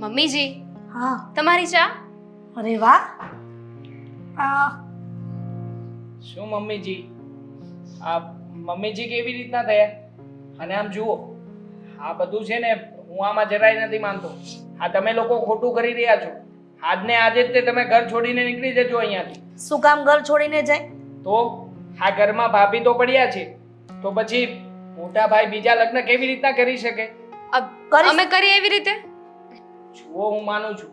મમ્મીજી, હા. તમારી ચા. અરે વાહ. આ શું મમ્મીજી? આ મમ્મીજી કેવી રીતના થયા? અને આમ જુઓ, આ બધું છે ને હું આમાં જરાય નથી માનતો. આ તમે લોકો ખોટું કરી રહ્યા છો. આજને આજે જ તે તમે ઘર છોડીને નીકળી જજો અહીંયાથી. શું કામ ઘર છોડીને જાય? તો આ ઘરમાં ભાભી તો પડ્યા છે, તો પછી મોટા ભાઈ બીજા લગ્ન કેવી રીતના કરી શકે? અમે કરી એવી રીતે? જુઓ, હું માનું છું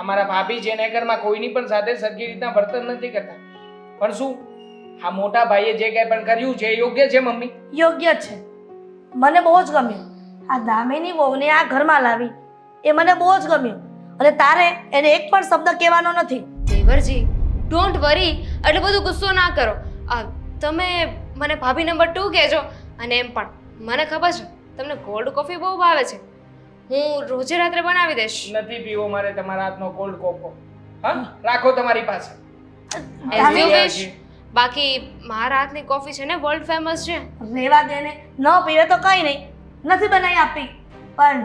અમારા ભાભી છે ને ઘરમાં કોઈની પણ સાથે સરખી રીતના વર્તન નથી કરતા, પણ શું આ મોટા ભાઈએ જે કંઈ પણ કર્યું છે એ યોગ્ય છે મમ્મી? યોગ્ય છે. મને બહુ જ ગમ્યું. આ દામિની વહુને આ ઘરમાં લાવી એ મને બહુ જ ગમ્યું. અને તારે એને એક પણ શબ્દ કહેવાનો નથી. દેવરજી, ડોન્ટ વરી, એટલે બધું ગુસ્સો ના કરો. તમે મને ભાભી નંબર 2 કહેજો. અને એમ પણ મને ખબર છે તમને કોલ્ડ કોફી બહુ ભાવે છે. હું રોજે રાત્રે બનાવી દઈશ. નથી પીવો મારે તમારા હાથનો કોલ્ડ કોફો. હા, રાખો તમારી પાસે. As you wish. બાકી મારા હાથની કોફી છે ને વર્લ્ડ ફેમસ છે. રેવા દે ને, ન પીવે તો કંઈ નહીં, નથી બનાવી આપી. પણ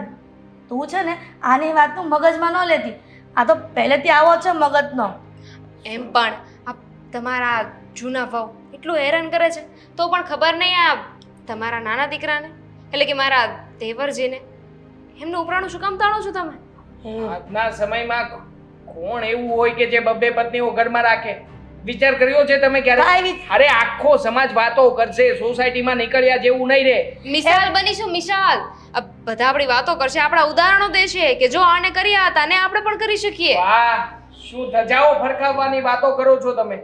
તું છે ને આની વાતનું મગજમાં ન લેતી. આ તો પહેલેથી આવો છે મગજનો. એમ પણ આ તમારા જૂના વહુ એટલું હેરાન કરે છે તો પણ ખબર નહીં આ તમારા નાના દીકરાને એટલે કે મારા દેવરજીને એમનું ઉપરાણું શું કામ તાણો છો તમે? આજના સમયમાં કોણ એવું હોય કે જે બબ્બે પત્નીઓ ઘરમાં રાખે? વિચાર કર્યો છે તમે ક્યારે? અરે આખો સમાજ વાતો કરશે, સોસાયટીમાં નીકળ્યા જેવું નહીં રહે. મિસાલ બનીશું, મિસાલ. બધા આપણી વાતો કરશે, આપણા ઉદાહરણો દેશે કે જો આને કર્યા હતા ને આપણે પણ કરી શકીએ. વાહ, શું ધજાઓ ફરકાવવાની વાતો કરો છો તમે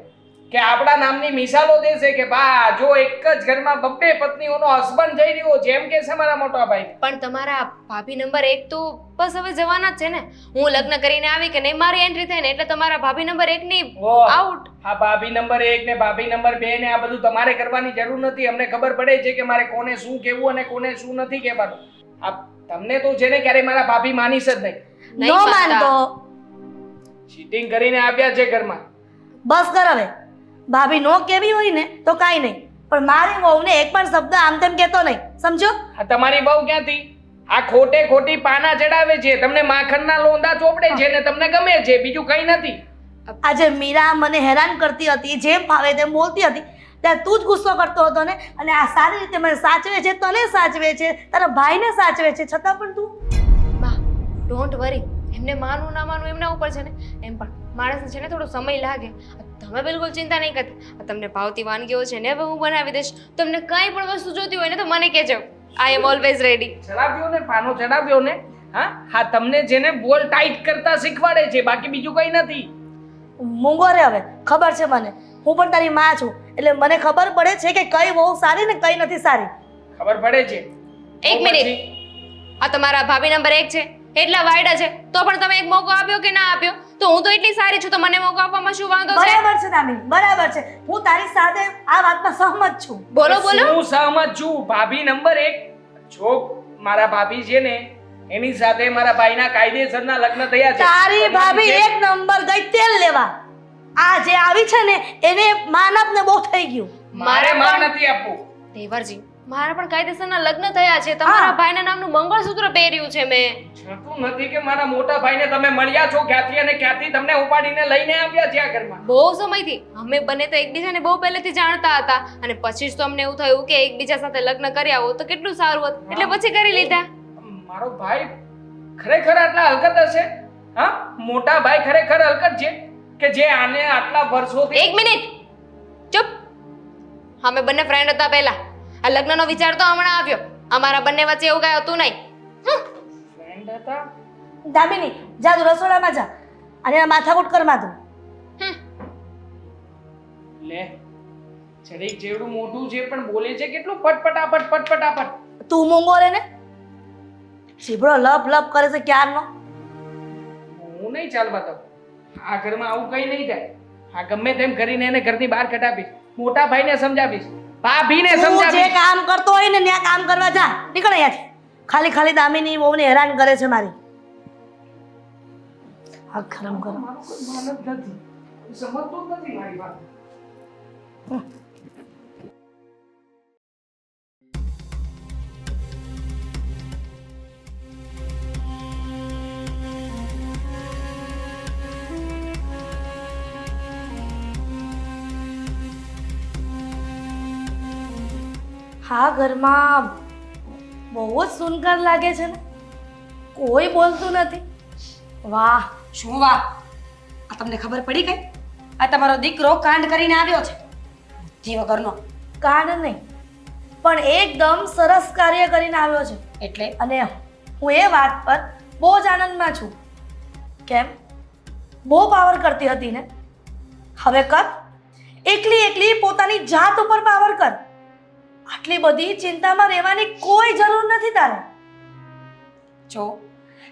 કે આપણા નામની મિસાલો દેશે કે બા જો એક જ ઘરમાં બબ્બે પત્નીઓનો હસબન્ડ જઈ રહ્યો છે, એમ કે છે મારા મોટા ભાઈ. પણ તમારા ભાભી નંબર 1 તો બસ હવે જવાના જ છે ને. હું લગ્ન કરીને આવી કે નહીં મારી એન્ટ્રી થાય ને એટલે તમારા ભાભી નંબર 1 ની આઉટ. આ ભાભી નંબર 1 ને ભાભી નંબર 2 ને આ બધું તમારે કરવાની જરૂર નથી. અમને ખબર પડે છે કે મારે કોને શું કહેવું અને કોને શું નથી કહેવાનું. આ તમને તો છે ને ક્યારે મારા ભાભી માનીશ જ નહીં. નો માનતો. ચીટિંગ કરીને આવ્યા છે ઘરમાં. બસ કર હવે. ભાભી નો કેવી હોય ને તો કાંઈ નહીં, પણ મારી વહુને એક પણ શબ્દ આમ તેમ કહેતો નહીં, સમજો? આ તમારી બહુ ક્યાંથી આ ખોટે ખોટી પાના ચડાવે છે, તમને માખણના લોંદા ચોપડે છે ને તમને ગમે છે, બીજું કંઈ નથી. આજે મીરા મને હેરાન કરતી હતી, જેમ ફાવે તેમ બોલતી હતી, ત્યારે તું જ ગુસ્સો કરતો હતો ને. અને આ સારી રીતે મને સાચવે છે, તને સાચવે છે, તારા ભાઈને સાચવે છે, છતાં પણ તું બા ડોન્ટ વરી. એમને માનવું ના માનવું એમના ઉપર છે ને. એમ પણ માણસને છે ને થોડો સમય લાગે. તમે બિલકુલ ચિંતા નહીં કરતા. તમને ભાવતી વાનગીઓ છે ને હવે હું બનાવી દઈશ. તમને કંઈ પણ વસ્તુ જોતી હોય ને તો મને કહેજો. આઈ એમ ઓલવેઝ રેડી. ચડાવ્યો ને પાનો ચડાવ્યો ને. હા તમને જેને બોલ ટાઈટ કરતા શીખવાડે છે, બાકી બીજું કંઈ નથી. મૂંગો રે હવે. ખબર છે મને, હું પણ તારી માં છું, એટલે મને ખબર પડે છે કે કઈ બહુ સારી ને કઈ નથી સારી. ખબર પડે છે. એક મિનિટ. આ તમારા ભાભી નંબર 1 છે, એટલા વાયડા છે તો પણ તમે એક મોકો આપ્યો કે ના આપ્યો? તો હું તો એટલી સારી છું તો મને મોકો આપવામાં શું વાંધો છે? બરાબર છે દામિની, બરાબર છે. હું તારી સાથે આ વાતમાં સહમત છું. બોલો બોલો. હું સહમત છું. ભાભી નંબર 1. જો મારા ભાભી છે ને એની સાથે મારા ભાઈના કાયદેસરના લગ્ન થયા છે. તારી ભાભી એક નંબર ગઈ તેલ લેવા. આ જે આવી છે ને એને માનવને બહુ થઈ ગયું. મારે માન નથી આપવું. દેવરજી, મારા પણ કાયદેસરના લગ્ન થયા છે. તમારા ભાઈના નામનું મંગળસૂત્ર પહેર્યું છે મેં. છતું નથી કે મારા મોટા ભાઈને તમે મળ્યા છો ક્યાંથી અને ક્યાંથી તમને ઉપાડીને લઈને આવ્યા છે આ ઘરમાં. બહુ સમયથી અમે બંને તો એકબીજાને બહુ પહેલેથી જાણતા હતા અને પછી જ તો અમને એવું થયું કે એકબીજા સાથે લગ્ન કર્યા હોત તો કેટલું સારું હોત, એટલે પછી કરી લીધા. મારો ભાઈ ખરેખર આટલા હલકત હશે? હા, મોટા ભાઈ ખરેખર હલકત છે કે જે આને આટલા વર્ષોથી. એક મિનિટ ચૂપ. અમે બંને ફ્રેન્ડ હતા પહેલા. આ લગ્નનો વિચાર તો હમણાં આવ્યો. અમારા બંને વચ્ચે એવું કાંઈ હતું નહીં. ફ્રેન્ડ હતા? દામિની, જા તું રસોડામાં જા અને આ માથાકૂટ કર માં તું. લે, જરીક જેવડું મોઢું છે પણ બોલે છે કેટલું પટપટાપટ પટપટાપટ. તું મૂંગો રે ને. જીભડો લપ લપ કરે છે ક્યારનો. હું નહીં ચાલવા દઉં. આ ઘરમાં આવું કઈ નહીં થાય. આ ગમે તેમ કરીને એને ઘરની બહાર કઢાવીશ. મોટા ભાઈને સમજાવીશ, ભાભીને તું જે સમજાવીશ. કામ કરતો હોય ને ત્યાં કામ કરવા જા. નીકળ અહીંયાથી. ખાલી ખાલી દામિની વહુને હેરાન કરે છે મારી. આ ગરમ ગરમ. મારો કોઈ માન જ નથી. સમજતો જ નથી મારી વાત. હા ઘરમાં બહુ જ સુનકાર લાગે છે ને, કોઈ બોલતું નથી. વાહ, શું વાહ? આ તમને ખબર પડી ગઈ? આ તમારો દીકરો કાંડ કરીને આવ્યો છે, બુદ્ધિ વગરનો. કાંડ નહીં, પણ એકદમ સરસ કાર્ય કરીને આવ્યો છે. એટલે અને હું એ વાત પર બહુ જ આનંદમાં છું. કેમ? બહુ પાવર કરતી હતી ને, હવે કર. એકલી એકલી પોતાની જાત ઉપર પાવર કર. આટલી બધી ચિંતામાં રહેવાની કોઈ જરૂર નથી તારે. જો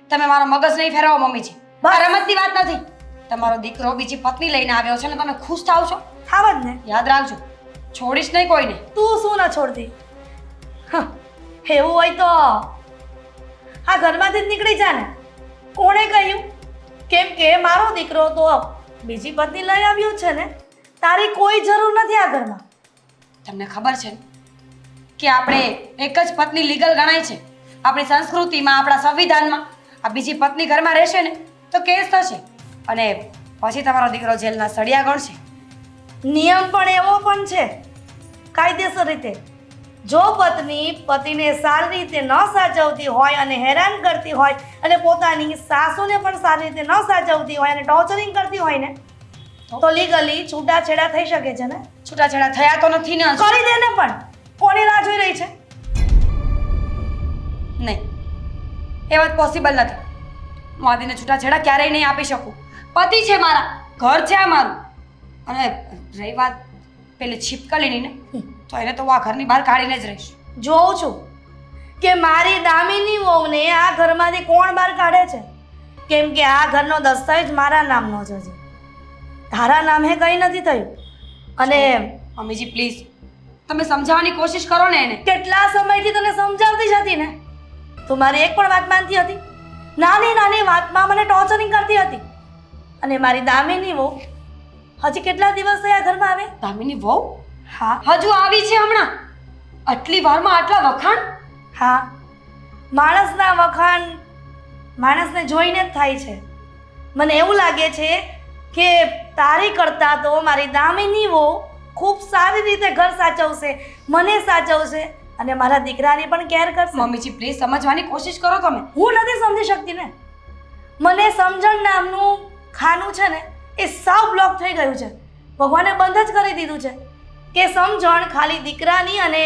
તમે મારો મગજ નહીં ફેરવો મમ્મીજી. બસ. આ રમતની વાત નથી. તમારો દીકરો બીજી પત્ની લઈને આવ્યો છે ને તમે ખુશ થાવ છો? થાવ જ ને. યાદ રાખજો, છોડીશ નહીં કોઈને. તું શું ન છોડતી? હં, એવું હોય તો આ ઘરમાંથી જ નીકળી જા ને. કોણે કહ્યું? કેમ કે મારો દીકરો તો બીજી પત્ની લઈ આવ્યો છે ને, તારી કોઈ જરૂર નથી આ ઘરમાં. તમને ખબર છે ને કે આપણે એક જ પત્ની લીગલ ગણાય છે આપણી સંસ્કૃતિમાં, આપણા સંવિધાનમાં. આ બીજી પત્ની ઘરમાં રહેશે ને તો કેસ થશે અને પછી તમારો દીકરો જેલના સળિયા ગણશે. નિયમ પણ એવો પણ છે કાયદેસર રીતે. જો પત્ની પતિને સારી રીતે ન સાચવતી હોય અને હેરાન કરતી હોય અને પોતાની સાસુને પણ સારી રીતે ન સાચવતી હોય અને ટોર્ચરિંગ કરતી હોય ને, તો લીગલી છૂટાછેડા થઈ શકે છે ને. છૂટાછેડા થયા તો નથી ને હજુ? કરી દે ને, પણ કોની રાહ જોઈ રહી છે? નહીં, એ વાત પોસિબલ નથી. હું આદિને છૂટાછેડા ક્યારેય નહીં આપી શકું. પતિ છે મારા, ઘર છે આ મારું. અને રહી વાત પેલી છીપકલીની ને, તો એને તો હું આ ઘરની બહાર કાઢીને જ રહીશ. જોઉં છું કે મારી દામિની વહુને આ ઘરમાંથી કોણ બહાર કાઢે છે. કેમ કે આ ઘરનો દસ્તાવેજ મારા નામનો જ છે, તારા નામે કંઈ નથી થયું. અને મમ્મીજી પ્લીઝ તમે સમજાવવાની કોશિશ કરો ને એને. કેટલા સમયથી તને સમજાવતી જ હતી ને, તું મારી એક પણ વાત માનતી હતી? નાની નાની વાતમાં મને ટોર્ચરિંગ કરતી હતી. અને મારી દામિની વહુ હજી કેટલા દિવસ થયા ઘરમાં આવે? દામિની વહુ હા હજુ આવી છે હમણાં? આટલી વારમાં આટલા વખાણ? હા, માણસના વખાણ માણસને જોઈને જ થાય છે. મને એવું લાગે છે કે તારી કરતાં તો મારી દામિની વહુ ખૂબ સારી રીતે ઘર સાચવશે, મને સાચવશે અને મારા દીકરાની પણ કેર કરશે. મમ્મીજી પ્લીઝ સમજવાની કોશિશ કરો તમે. હું નથી સમજી શકતી ને. મને સમજણ નામનું ખાનું છે ને એ સાવ બ્લોક થઈ ગયું છે. ભગવાને બંધ જ કરી દીધું છે કે સમજણ ખાલી દીકરાની અને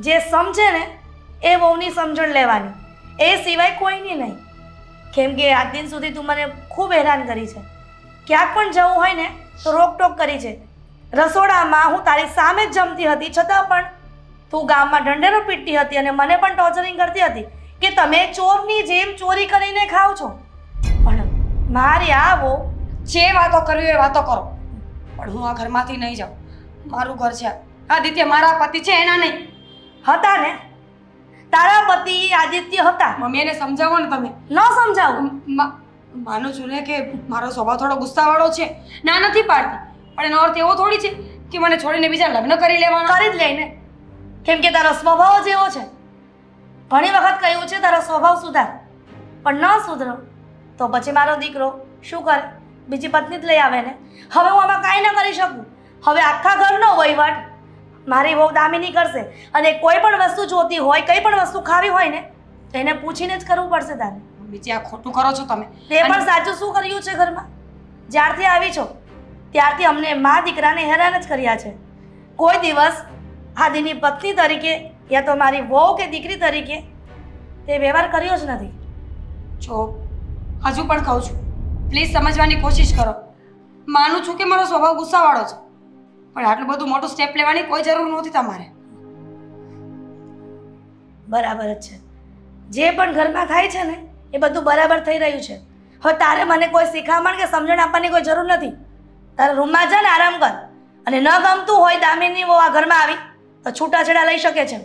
જે સમજે ને એ વહુની સમજણ લેવાની, એ સિવાય કોઈની નહીં. કેમ કે આજ દિન સુધી તું મને ખૂબ હેરાન કરી છે. ક્યાંક પણ જવું હોય ને તો રોકટોક કરી છે. રસોડામાં હું તારી સામે જ જમતી હતી, છતાં પણ તું ગામમાં ઢંઢેરો પીટતી હતી અને મને પણ ટોર્ચરિંગ કરતી હતી કે તમે ચોરની જેમ ચોરી કરીને ખાવ છો. પણ મારી આ વહુ જે વાતો કરવી હોય એ વાતો કરો, પણ હું આ ઘરમાંથી નહીં જાઉં. મારું ઘર છે. આદિત્ય મારા પતિ છે, એના નહીં. હતા ને, તારા પતિ આદિત્ય હતા. મમ્મી એને સમજાવો ને તમે. ન સમજાવું? માનું છું ને કે મારો સ્વભાવ થોડો ગુસ્સાવાળો છે, ના નથી પાડતી, પણ એનો અર્થ એવો થોડી છે કે મને છોડીને બીજા લગ્ન કરી લેવાના. કરી જ લઈને. કેમ કે તારો સ્વભાવ જ એવો છે. ઘણી વખત કહ્યું છે તારો સ્વભાવ સુધાર, પણ ન સુધરો તો પછી મારો દીકરો શું કરે? બીજી પત્ની જ લઈ આવે ને. હવે હું આમાં કાંઈ ન કરી શકું. હવે આખા ઘરનો વહીવટ મારી વહુ દામિની કરશે અને કોઈ પણ વસ્તુ જોતી હોય, કઈ પણ વસ્તુ ખાવી હોય ને તો એને પૂછીને જ કરવું પડશે તારે. બીજી આ ખોટું કરો છો તમે. તે પણ સાચું શું કર્યું છે ઘરમાં? જ્યારથી આવી છો ત્યારથી અમને મા દીકરાને હેરાન જ કર્યા છે. કોઈ દિવસ આદિની પત્ની તરીકે યા તો મારી વહુ કે દીકરી તરીકે તે વ્યવહાર કર્યો જ નથી. જો હજુ પણ કહું છું, પ્લીઝ સમજવાની કોશિશ કરો. માનું છું કે મારો સ્વભાવ ગુસ્સાવાળો છે, પણ આટલું બધું મોટું સ્ટેપ લેવાની કોઈ જરૂર નહોતી તમારે. બરાબર જ છે. જે પણ ઘરમાં થાય છે ને એ બધું બરાબર થઈ રહ્યું છે. હવે તારે મને કોઈ શિખામણ કે સમજણ આપવાની કોઈ જરૂર નથી. તારે રૂમમાં જા ને આરામ કર. અને ન ગમતું હોય દામિની વહુ આ ઘરમાં આવી તો છૂટાછેડા લઈ શકે છે.